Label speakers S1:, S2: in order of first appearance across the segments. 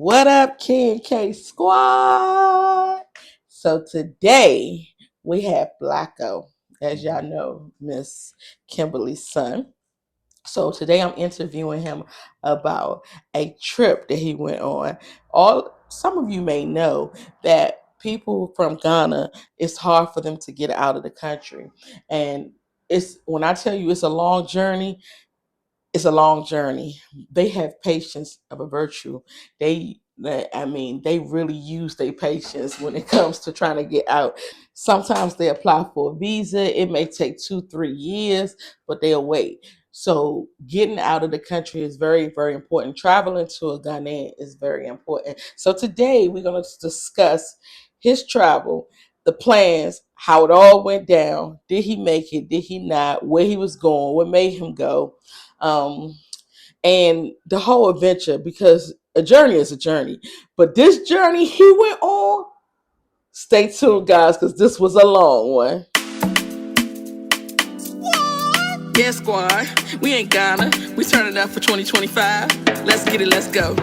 S1: What up, King K Squad? So today we have Blaco, as y'all know, Miss Kimberly's son. So today I'm interviewing him about a trip that he went on. Some of you may know that people from Ghana, it's hard for them to get out of the country. And it's when I tell you it's a long journey, it's a long journey. They have patience of a virtue. They really use their patience when it comes to trying to get out. Sometimes they apply for a visa. It may take 2, 3 years, but they'll wait. So getting out of the country is very, very important. Traveling to a Ghanaian is very important. So today we're going to discuss his travel, the plans, how it all went down. Did he make it? Did he not? Where he was going? What made him go? um, and the whole adventure, because a journey is a journey. But this journey he went on, stay tuned, guys, because this was a long one. Yeah, squad, we ain't Ghana. We turning up for 2025. Let's get it, let's go.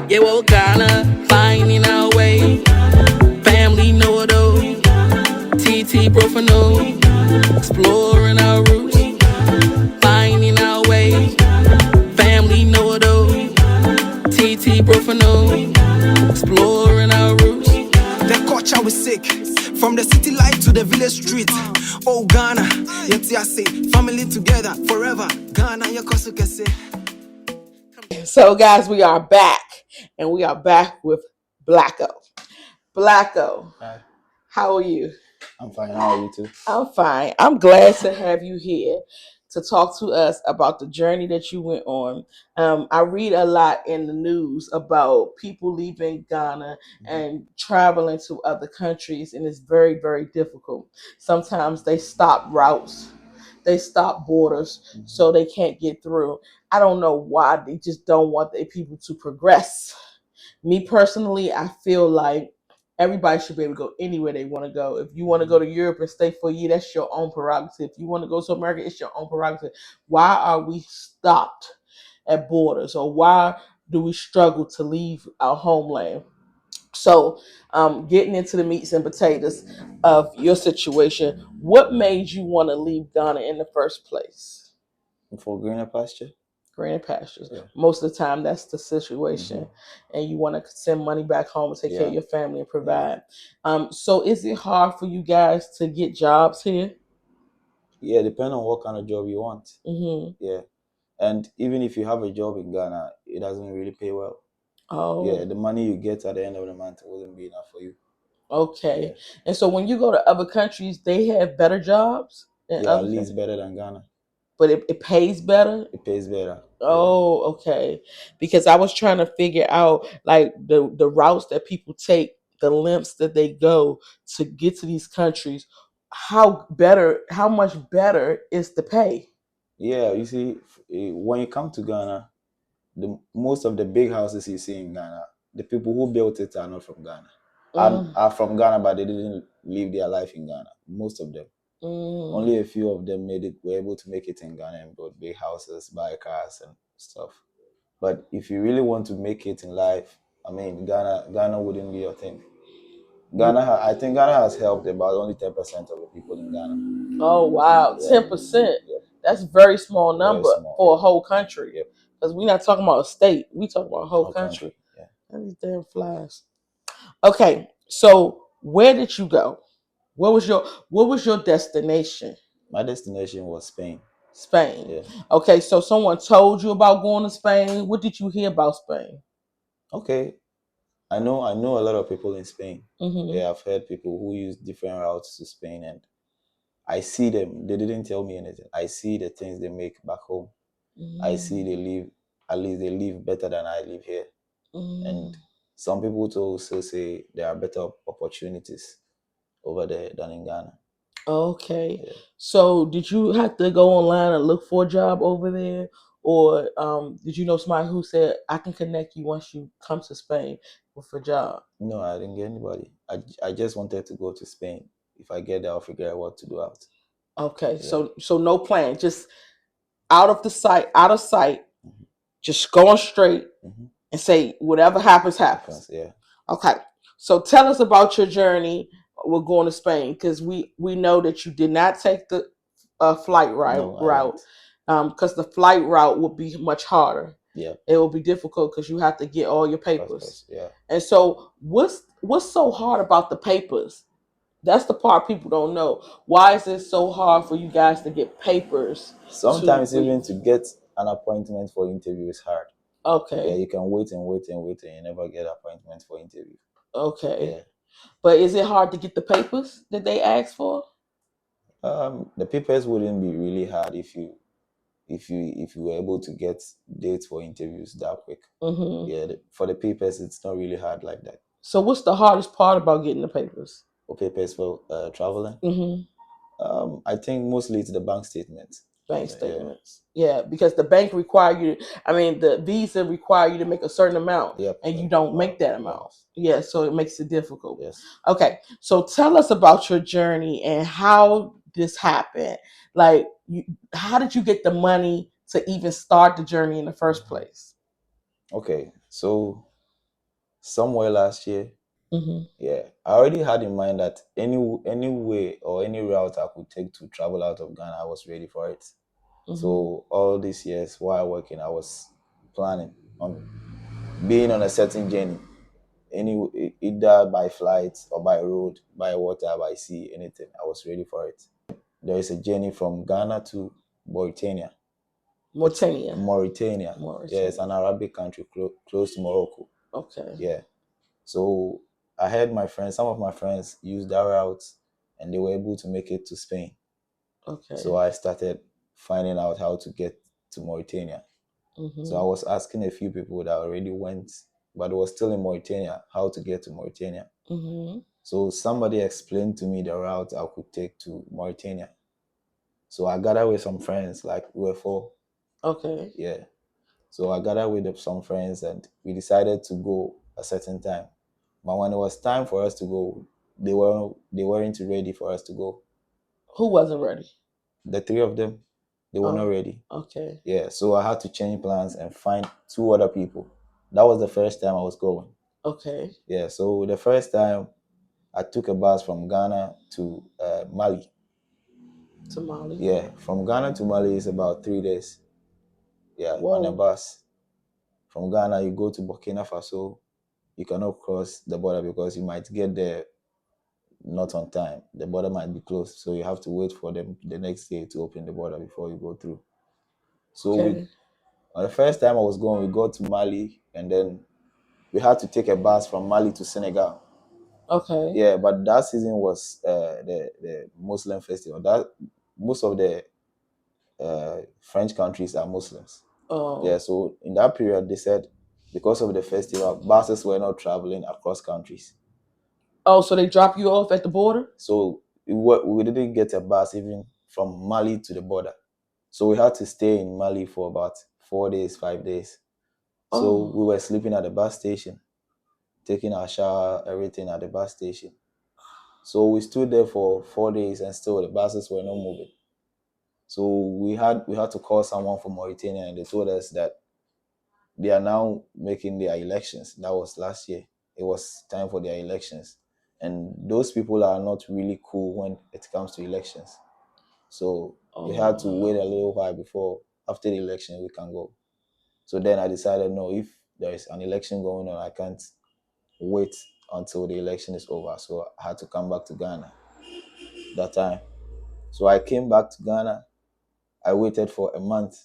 S1: Yeah, well, Ghana, finding our way. Family know it all. TT bro for no. Exploring our roots. Finding our way. Family know it all. TT bro for no. Exploring our roots.
S2: The culture was sick. From the city life to the village street. Oh Ghana, yet I say family together forever. Ghana, your kosu kese.
S1: So, guys, we are back, and we are back with Blaco. Blaco,
S3: Hi,
S1: how are you?
S3: I'm fine. How are you too?
S1: I'm fine. I'm glad to have you here to talk to us about the journey that you went on. I read a lot in the news about people leaving Ghana and traveling to other countries, and it's very, very difficult. Sometimes they stop routes, they stop borders, so they can't get through. I don't know why they just don't want their people to progress. Me personally, I feel like everybody should be able to go anywhere they want to go. If you want to go to Europe and stay for a year, that's your own prerogative. If you want to go to America, it's your own prerogative. Why are we stopped at borders, or why do we struggle to leave our homeland? So, getting into the meats and potatoes of your situation, what made you want to leave Ghana in the first place?
S3: For greener pasture?
S1: Green pastures.
S3: Yeah.
S1: Most of the time, that's the situation, and you want to send money back home and take care of your family and provide. So, is it hard for you guys to get jobs here?
S3: Yeah, depending on what kind of job you want.
S1: Mm-hmm.
S3: Yeah. And even if you have a job in Ghana, it doesn't really pay well.
S1: Oh,
S3: Yeah, the money you get at the end of the month wouldn't be enough for you.
S1: okay.
S3: Yeah.
S1: And so, when you go to other countries, they have better jobs than
S3: Yeah, at
S1: other
S3: least
S1: countries,
S3: better than Ghana.
S1: but it pays better.
S3: It pays better. Yeah.
S1: Oh, okay. Because I was trying to figure out like the routes that people take, the lengths that they go to get to these countries. How much better is the pay?
S3: Yeah, you see, when you come to Ghana, most of the big houses you see in Ghana, the people who built it are not from Ghana.
S1: Mm,
S3: Are from Ghana, but they didn't live their life in Ghana. Most of them.
S1: mm.
S3: Only a few of them were able to make it in Ghana and build big houses, buy cars and stuff. But if you really want to make it in life, I mean, Ghana wouldn't be your thing. I think Ghana has helped about only 10% of the people in Ghana.
S1: Oh wow,
S3: Yeah,
S1: 10%.
S3: yeah,
S1: That's a very small
S3: very
S1: number
S3: small.
S1: for a
S3: Yeah,
S1: whole country.
S3: yeah,
S1: Because we're not talking about a state, we talking about a whole
S3: whole
S1: country.
S3: country. Yeah.
S1: And these damn flies. Okay, so where did you go? What was your destination?
S3: My destination was Spain.
S1: Spain.
S3: Yeah.
S1: Okay, so someone told you about going to Spain. What did you hear about Spain?
S3: Okay. I know a lot of people in Spain.
S1: Mm-hmm.
S3: Yeah, I've heard people who use different routes to Spain, and I see them. They didn't tell me anything. I see the things they make back home. I see they live, at least they live better than I live here.
S1: Mm-hmm.
S3: And some people to also say there are better opportunities over there than in Ghana.
S1: Okay.
S3: Yeah.
S1: So did you have to go online and look for a job over there? Or did you know somebody who said, I can connect you once you come to Spain with a job?
S3: No, I didn't get anybody. I just wanted to go to Spain. If I get there, I'll figure out what to do out.
S1: Okay,
S3: Yeah.
S1: so no plan, just out of sight, just going straight.
S3: Hmm.
S1: and say whatever happens, happens.
S3: Yeah.
S1: Okay. So tell us about your journey with going to Spain, because we know that you did not take the flight
S3: No, I
S1: route,
S3: didn't.
S1: because the flight route would be much harder.
S3: Yeah.
S1: It will be difficult because you have to get all your papers.
S3: Passports. Yeah.
S1: And so what's so hard about the papers? That's the part people don't know. Why is it so hard for you guys to get papers to
S3: Sometimes even
S1: leave?
S3: to get an appointment for interview is hard. Yeah,
S1: Okay.
S3: you can wait and wait and wait and you never get appointment for interview.
S1: Okay.
S3: Yeah.
S1: But is it hard to get the papers that they ask for?
S3: The papers wouldn't be really hard if you were able to get dates for interviews that quick.
S1: Hmm.
S3: Yeah, for the papers, it's not really hard like that.
S1: So what's the hardest part about getting the papers?
S3: For papers for traveling,
S1: Hmm.
S3: I think mostly it's the bank statement.
S1: Bank
S3: Yeah.
S1: statements. Yeah, because the bank require you. I mean, the visa require you to make a certain amount,
S3: Yep.
S1: and you don't make that amount.
S3: Yes.
S1: Yeah, so it makes it difficult.
S3: Yes.
S1: Okay, so tell us about your journey and how this happened. Like, how did you get the money to even start the journey in the first place?
S3: Okay. So somewhere last year,
S1: Mm-hmm.
S3: yeah, I already had in mind that any way or any route I could take to travel out of Ghana, I was ready for it.
S1: Mm-hmm.
S3: So all these years while working, I was planning on being on a certain journey, either by flight or by road, by water, by sea, anything. I was ready for it. There is a journey from Ghana to Mauritania. It's
S1: Mauritania.
S3: Mauritania. Yeah, it's an Arabic country close to Morocco.
S1: Okay.
S3: Yeah. So I heard some of my friends use that route and they were able to make it to Spain.
S1: Okay.
S3: So I started finding out how to get to Mauritania.
S1: Mm-hmm.
S3: So I was asking a few people that already went, but was still in Mauritania, how to get to Mauritania.
S1: Mm-hmm.
S3: So somebody explained to me the route I could take to Mauritania. So I gathered with some friends, like we were four.
S1: Okay.
S3: Yeah. So I gathered with some friends and we decided to go a certain time. But when it was time for us to go, they weren't ready for us to go.
S1: Who wasn't ready?
S3: The three of them, they were not
S1: Oh.
S3: ready.
S1: Okay.
S3: Yeah. So I had to change plans and find two other people. That was the first time I was going.
S1: Okay.
S3: Yeah. So the first time I took a bus from Ghana to Mali.
S1: To Mali.
S3: Yeah. From Ghana to Mali is about 3 days. Yeah. On a
S1: Whoa.
S3: bus. From Ghana, you go to Burkina Faso. You cannot cross the border because you might get there not on time. The border might be closed, so you have to wait for them the next day to open the border before you go through. So
S1: Okay.
S3: on the first time I was going, we got to Mali, and then we had to take a bus from Mali to Senegal.
S1: Okay.
S3: Yeah, but that season was the Muslim festival. That most of the French countries are Muslims.
S1: Oh.
S3: Yeah, so in that period, they said because of the festival, buses were not traveling across countries.
S1: Oh, so they drop you off at the border?
S3: So we didn't get a bus even from Mali to the border. So we had to stay in Mali for about 4 days, 5 days. So we
S1: Oh.
S3: were sleeping at the bus station, taking our shower, everything at the bus station. So we stood there for 4 days and still the buses were not moving. So we had to call someone from Mauritania and they told us that they are now making their elections. That was last year. It was time for their elections. And those people are not really cool when it comes to elections. So we had to wait a little while before, after the election, we can go. So then I decided, no, if there is an election going on, I can't wait until the election is over. So I had to come back to Ghana that time. So I came back to Ghana. I waited for a month.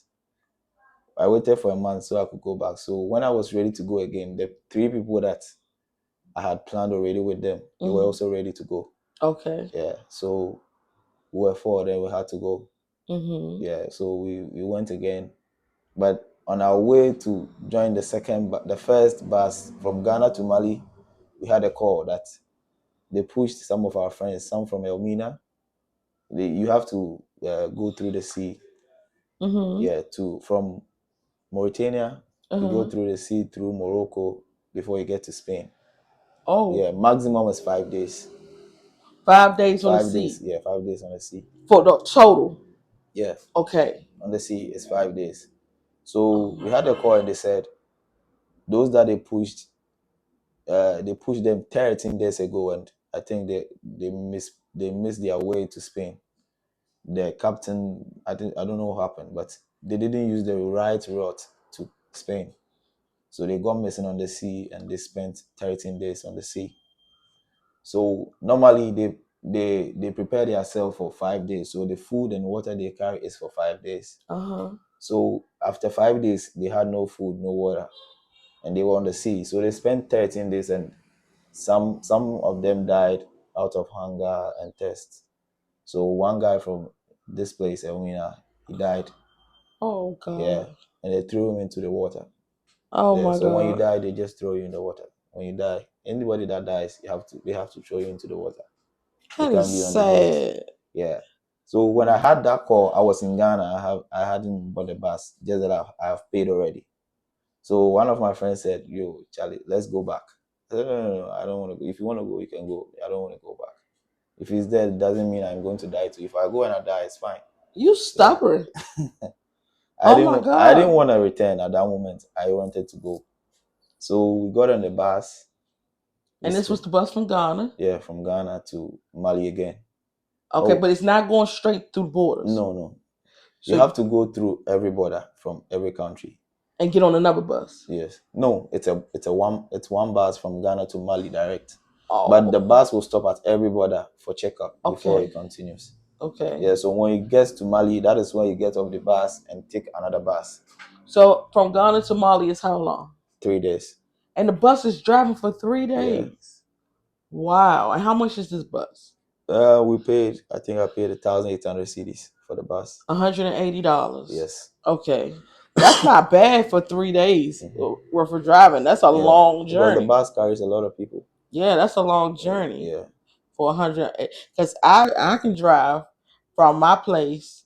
S3: I waited for a month so I could go back. So when I was ready to go again, the three people that I had planned already with them, they were also ready to go.
S1: Okay.
S3: Yeah. So we were four, then we had to go.
S1: Mm-hmm.
S3: Yeah. So we went again. But on our way to join the first bus from Ghana to Mali, we had a call that they pushed some of our friends, some from Elmina. You have to go through the sea.
S1: Mm-hmm.
S3: Yeah, from Mauritania, you go
S1: Uh-huh.
S3: through the sea through Morocco before you get to Spain.
S1: Oh.
S3: Yeah, maximum is 5 days.
S1: 5 days on the
S3: 5 days.
S1: sea.
S3: Yeah, 5 days on the sea.
S1: For the total.
S3: Yeah,
S1: Okay.
S3: on the sea is 5 days. So we had a call and they said those that they pushed them 13 days ago, and I think they missed their way to Spain. The captain, I don't know what happened, but they didn't use the right route to Spain, so they got missing on the sea, and they spent 13 days on the sea. So normally they prepare themselves for 5 days. So the food and water they carry is for 5 days. So after 5 days, they had no food, no water, and they were on the sea. So they spent 13 days, and some of them died out of hunger and thirst. So one guy from this place, Elmina, he died.
S1: Oh God.
S3: Yeah, and they threw him into the water.
S1: Oh
S3: Yeah,
S1: my
S3: so when you
S1: God.
S3: die, they just throw you in the water. When you die, anybody that dies, they have to throw you into the water. You
S1: That
S3: can't
S1: is
S3: be on the boat.
S1: sad.
S3: Yeah. So when I had that call, I was in Ghana. I hadn't bought the bus, just that I have paid already. So one of my friends said, "Yo, Charlie, let's go back." I said, no, I don't want to go. If you want to go, you can go. I don't want to go back. If he's dead, it doesn't mean I'm going to die too. If I go and I die, it's fine.
S1: You stubborn.
S3: I
S1: Oh
S3: didn't
S1: my
S3: want, I didn't
S1: God.
S3: want to return at that moment. I wanted to go. So we got on the bus.
S1: And this was the bus from Ghana.
S3: Yeah, from Ghana to Mali again.
S1: Okay, but it's not going straight through the borders.
S3: No.
S1: So
S3: You have to go through every border from every country
S1: and get on another bus.
S3: Yes. No, it's one bus from Ghana to Mali direct.
S1: Oh.
S3: But the bus will stop at every border for checkup before
S1: Okay.
S3: it continues.
S1: Okay.
S3: Yeah, so when it gets to Mali, that is when you get off the bus and take another bus.
S1: So from Ghana to Mali is how long?
S3: 3 days.
S1: And the bus is driving for 3 days.
S3: Yeah.
S1: Wow. And how much is this bus?
S3: I think I paid 1,800 cedis for the bus.
S1: $180.
S3: Yes.
S1: Okay. That's not bad for 3 days worth of driving. That's a long
S3: Because the
S1: journey.
S3: bus carries a lot of people.
S1: Yeah, that's a long journey.
S3: Yeah.
S1: For 100, because I can drive from my place.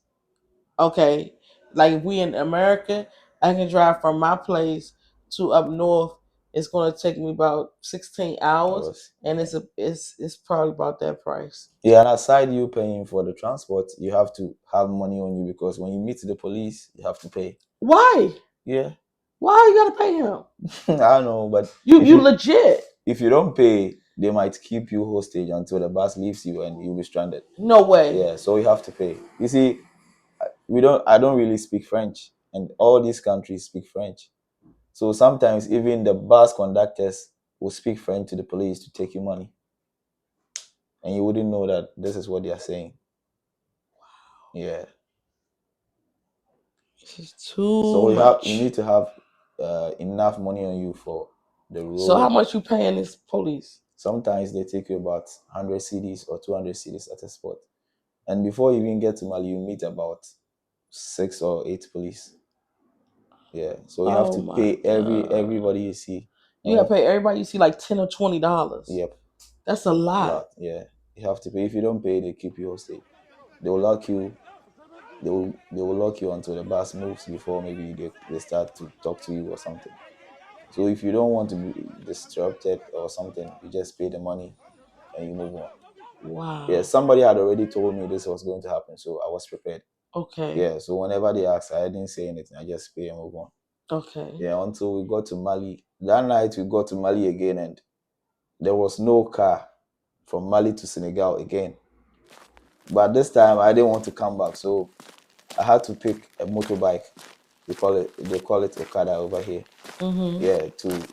S1: Okay, like if we in America, I can drive from my place to up north. It's going to take me about 16 hours, and it's probably about that price.
S3: Yeah, and aside you paying for the transport, you have to have money on you because when you meet the police, you have to pay.
S1: Why?
S3: Yeah.
S1: Why you gotta pay him?
S3: I don't know, but
S1: You legit.
S3: if you don't pay, they might keep you hostage until the bus leaves you and you'll be stranded.
S1: No way.
S3: Yeah, so you have to pay. You see, I don't really speak French, and all these countries speak French. So sometimes even the bus conductors will speak French to the police to take you money. And you wouldn't know that this is what they are saying. Yeah.
S1: This is too
S3: So
S1: much.
S3: you need to have enough money on you for the road.
S1: So how much you paying this police?
S3: Sometimes they take you about 100 cedis or 200 cedis at a spot. And before you even get to Mali, you meet about 6 or 8 police. Yeah. So you have to pay everybody you see.
S1: You gotta pay everybody you see like $10 or $20.
S3: Yep.
S1: That's a lot.
S3: Yeah. You have to pay. If you don't pay, they keep you hostage. They will lock you. They will lock you until the bus moves before maybe they start to talk to you or something. So if you don't want to be disrupted or something, you just pay the money and you move on.
S1: Wow.
S3: Yeah, somebody had already told me this was going to happen, so I was prepared.
S1: Okay.
S3: Yeah, so whenever they asked, I didn't say anything. I just pay and move on.
S1: Okay.
S3: Yeah, until we got to Mali. That night we got to Mali again, and there was no car from Mali to Senegal again. But this time I didn't want to come back, so I had to pick a motorbike. They call it Okada over here. Yeah, to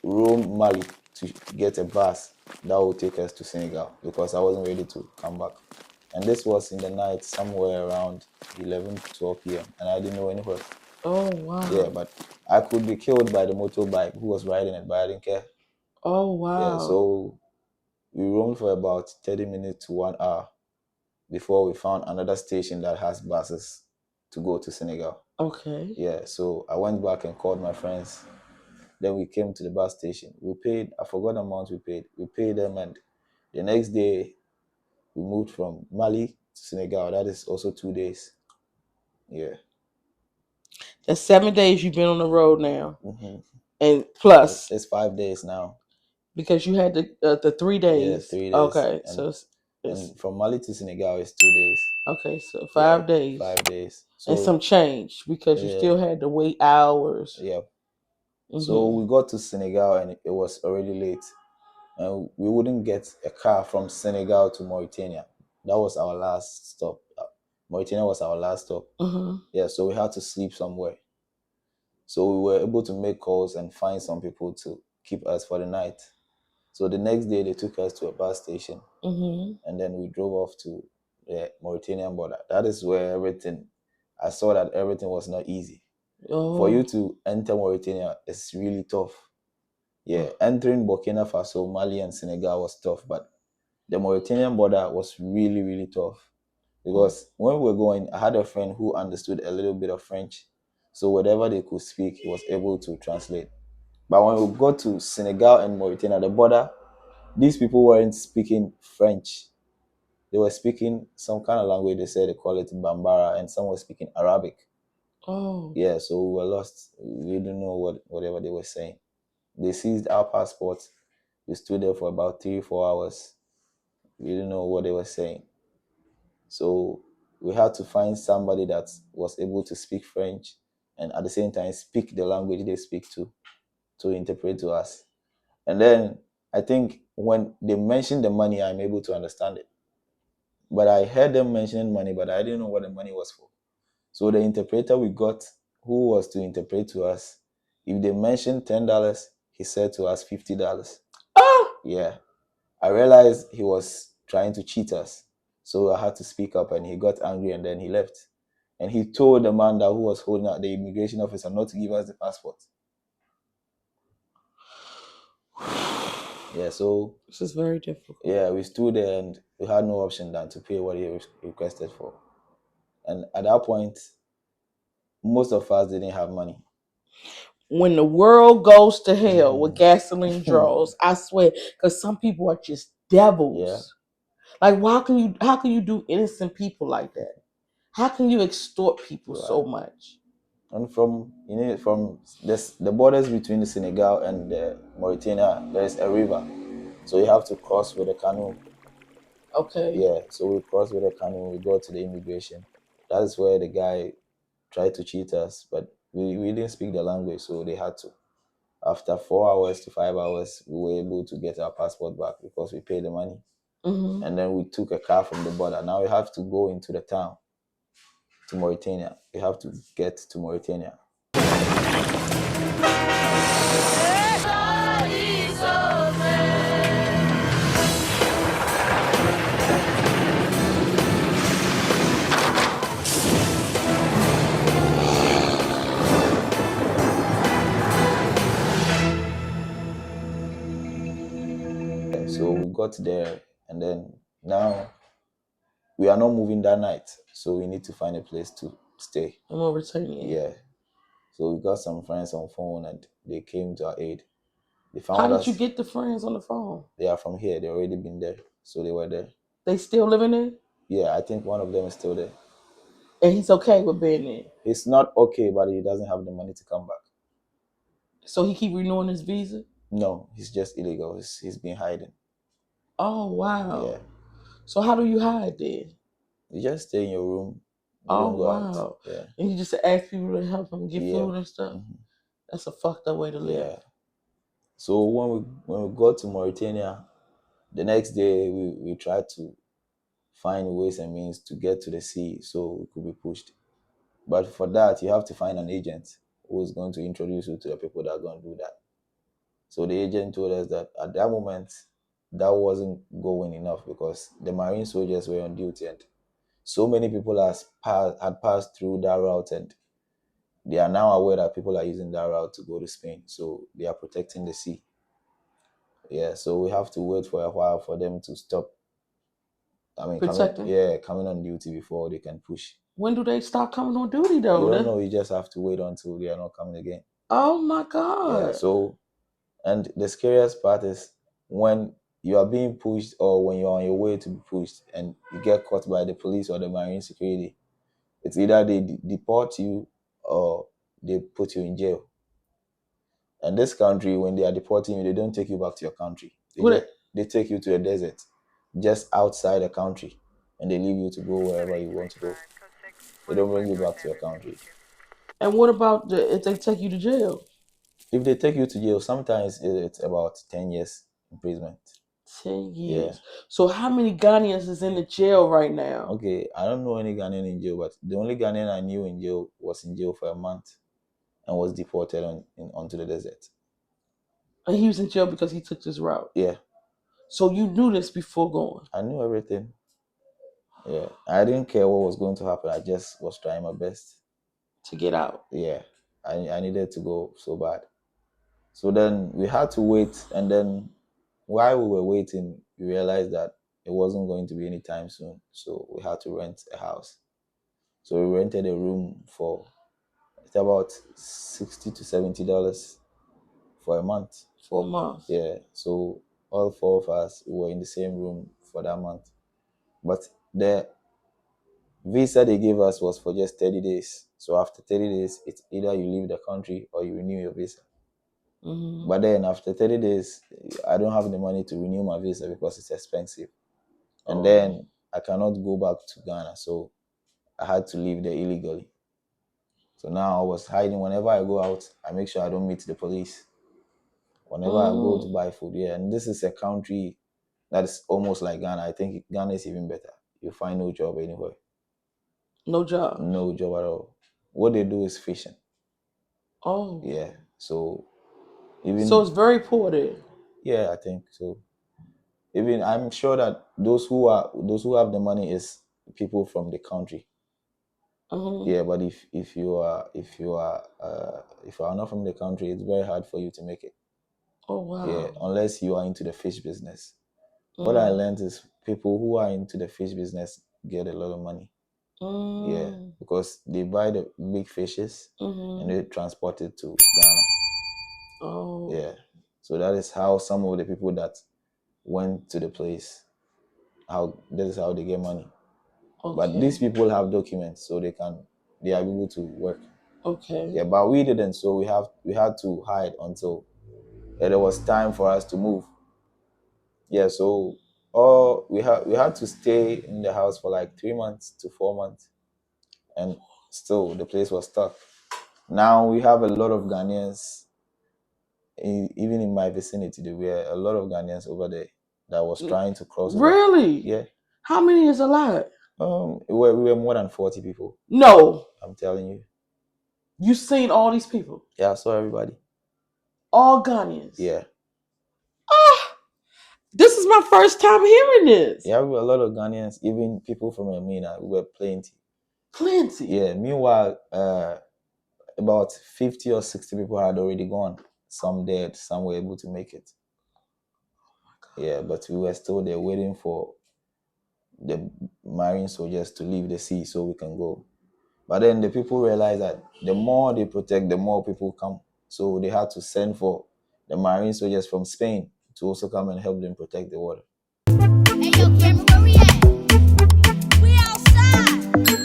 S3: roam Mali to get a bus that will take us to Senegal because I wasn't ready to come back. And this was in the night, somewhere around 11 to 12 p.m. and I didn't know anywhere.
S1: Oh wow.
S3: Yeah, but I could be killed by the motorbike who was riding it, but I didn't care.
S1: Oh wow.
S3: Yeah, so we roamed for about 30 minutes to 1 hour before we found another station that has buses to go to Senegal.
S1: Okay.
S3: Yeah, so I went back and called my friends. Then we came to the bus station. We paid, I forgot the amount we paid. We paid them, and the next day we moved from Mali to Senegal. That is also 2 days. Yeah.
S1: That's 7 days you've been on the road now. And plus.
S3: It's 5 days now.
S1: Because you had the 3 days.
S3: Yeah, 3 days.
S1: Okay,
S3: and,
S1: so
S3: and from Mali to Senegal is 2 days.
S1: Okay, so 5 days.
S3: 5 days.
S1: So, and some change because you still had to wait hours.
S3: Yep. So
S1: Mhm.
S3: we got to Senegal and it was already late. And we wouldn't get a car from Senegal to Mauritania. That was our last stop. Mauritania was our last stop.
S1: Mhm.
S3: Yeah, so we had to sleep somewhere. So we were able to make calls and find some people to keep us for the night. So the next day they took us to a bus station
S1: Mhm.
S3: and then we drove off to the Mauritanian border. That is where everything I saw that everything was not easy. For you
S1: Oh.
S3: to enter Mauritania is really tough. Yeah, entering Burkina Faso, Mali, and Senegal was tough, but the Mauritanian border was really, really tough
S1: Oh.
S3: because when we were going, I had a friend who understood a little bit of French. So whatever they could speak, he was able to translate. But when we got to Senegal and Mauritania, the border, these people weren't speaking French. They were speaking some kind of language. They said they call it Bambara, and some were speaking Arabic.
S1: Oh.
S3: Yeah, so we were lost. We didn't know whatever they were saying. They seized our passports. We stood there for about 3, 4 hours. We didn't know what they were saying. So we had to find somebody that was able to speak French and at the same time speak the language they speak to interpret to us. And then I think when they mentioned the money, I'm able to understand it. But I heard them mentioning money, but I didn't know what the money was for. So the interpreter we got, who was to interpret to us, if they mentioned $10, he said to us $50.
S1: Ah.
S3: Yeah. I realized he was trying to cheat us. So I had to speak up and he got angry and then he left. And he told the man that who was holding out the immigration officer not to give us the passport. Yeah, so
S1: This is very difficult.
S3: yeah, we stood there and we had no option than to pay what he requested for. And at that point, most of us didn't have money.
S1: When the world goes to hell with gasoline draws, I swear, because some people are just
S3: Yeah,
S1: devils. Like, how can you do innocent people like that? How can you extort people
S3: right.
S1: so much?
S3: And from this the borders between the Senegal and the Mauritania, there is a river. So you have to cross with a canoe.
S1: Okay.
S3: Yeah, so we crossed with a canoe, we got to the immigration. That is where the guy tried to cheat us, but we didn't speak the language, so they had to. After 4 hours to 5 hours, we were able to get our passport back because we paid the money.
S1: Mm-hmm.
S3: And then we took a car from the border. Now we have to go into the town to Mauritania. We have to get to Mauritania. So we got there, and then now we are not moving that night, so we need to find a place to stay.
S1: I'm gonna return you.
S3: Yeah. So we got some friends on phone, and they came to our aid. They
S1: How
S3: found
S1: did you
S3: us.
S1: get the friends on the phone?
S3: They are from here. They already been there, so they were there.
S1: They still living there?
S3: Yeah, I think one of them is still there.
S1: And he's okay with being there.
S3: He's not okay, but he doesn't have the money to come back.
S1: So he keep renewing his visa?
S3: No, he's just illegal. He's been hiding.
S1: Oh
S3: Yeah,
S1: wow. So how do you hide there?
S3: you just stay in your room. You
S1: Oh
S3: don't go out.
S1: wow.
S3: Yeah,
S1: And you just ask people to help him get
S3: yeah,
S1: food and stuff?
S3: mhm,
S1: That's a fucked up way to live.
S3: yeah. So when we got to Mauritania, the next day we tried to find ways and means to get to the sea so we could be pushed. But for that, you have to find an agent who is going to introduce you to the people that are going to do that. So the agent told us that at that moment, that wasn't going enough because the Marine soldiers were on duty and so many people had passed through that route and they are now aware that people are using that route to go to Spain. So they are protecting the sea. Yeah, so we have to wait for a while for them to stop. I mean,
S1: Protecting.
S3: coming on duty before they can push.
S1: When do they stop coming on duty
S3: You
S1: though?
S3: don't know. You just have to wait until they are not coming again.
S1: Oh my
S3: Yeah.
S1: God.
S3: So, and the scariest part is when you are being pushed or when you're on your way to be pushed and you get caught by the police or the marine security. It's either they deport you or they put you in jail. And this country, when they are deporting you, they don't take you back to your country.
S1: What
S3: They take you to a desert, just outside the country, and they leave you to go wherever you want to go. They don't bring you back to your country.
S1: and what about if they take you to jail?
S3: If they take you to jail, sometimes it's about 10 years imprisonment.
S1: 10
S3: Yeah.
S1: years. So how many Ghanaians is in the jail right now?
S3: Okay, I don't know any Ghanaian in jail, but the only Ghanaian I knew in jail was in jail for a month and was deported onto the desert.
S1: And he was in jail because he took this route.
S3: Yeah,
S1: So you knew this before going
S3: I knew everything. Yeah, I didn't care what was going to happen. I just was trying my best.
S1: to get out.
S3: Yeah, I needed to go so bad. So then we had to wait, and then while we were waiting, we realized that it wasn't going to be anytime soon. So we had to rent a house. So we rented a room for it's about $60 to $70 for a month.
S1: For a month.
S3: Yeah. So all four of us were in the same room for that month. But the visa they gave us was for just 30 days. So after 30 days, it's either you leave the country or you renew your visa.
S1: Mm-hmm.
S3: But then after 30 days, I don't have the money to renew my visa because it's expensive. And then I cannot go back to Ghana. So I had to leave there illegally. So now I was hiding. Whenever I go out, I make sure I don't meet the police. Whenever I go to buy food, yeah. And this is a country that is almost like Ghana. I think Ghana is even better. You find no job anywhere.
S1: No job.
S3: No job at all. What they do is fishing.
S1: Oh.
S3: Yeah. So even
S1: So it's very poor there.
S3: yeah, I think so. Even I'm sure that those who have the money is people from the country.
S1: Mm-hmm.
S3: Yeah, but if you are not from the country, it's very hard for you to make it.
S1: Oh wow.
S3: Yeah, unless you are into the fish business.
S1: Mm-hmm.
S3: What I learned is people who are into the fish business get a lot of money.
S1: Mm-hmm.
S3: Yeah, because they buy the big fishes and they transport it to Ghana.
S1: Oh.
S3: Yeah, so that is how some of the people that went to the place, that is how they get money.
S1: Okay.
S3: But these people have documents, so they are able to work.
S1: Okay.
S3: Yeah, but we didn't, so we had to hide until there was time for us to move. Yeah, so we had to stay in the house for like 3 months to 4 months, and still the place was stuck. Now we have a lot of Ghanaians, even in my vicinity. There were a lot of Ghanaians over there that was trying to cross over.
S1: Really?
S3: Yeah.
S1: How many is a lot?
S3: We were more than 40 people.
S1: No.
S3: I'm telling you.
S1: You seen all these people?
S3: Yeah, I saw everybody.
S1: All Ghanaians?
S3: Yeah.
S1: This is my first time hearing this.
S3: Yeah, we were a lot of Ghanaians, even people from Amina. We were plenty.
S1: Plenty.
S3: Yeah. Meanwhile, about 50 or 60 people had already gone. Some dead, some were able to make it. Yeah, but we were still there waiting for the marine soldiers to leave the sea so we can go. But then the people realized that the more they protect, the more people come. So they had to send for the marine soldiers from Spain to also come and help them protect the water.
S2: Hey, yo, camera, where we at? We outside.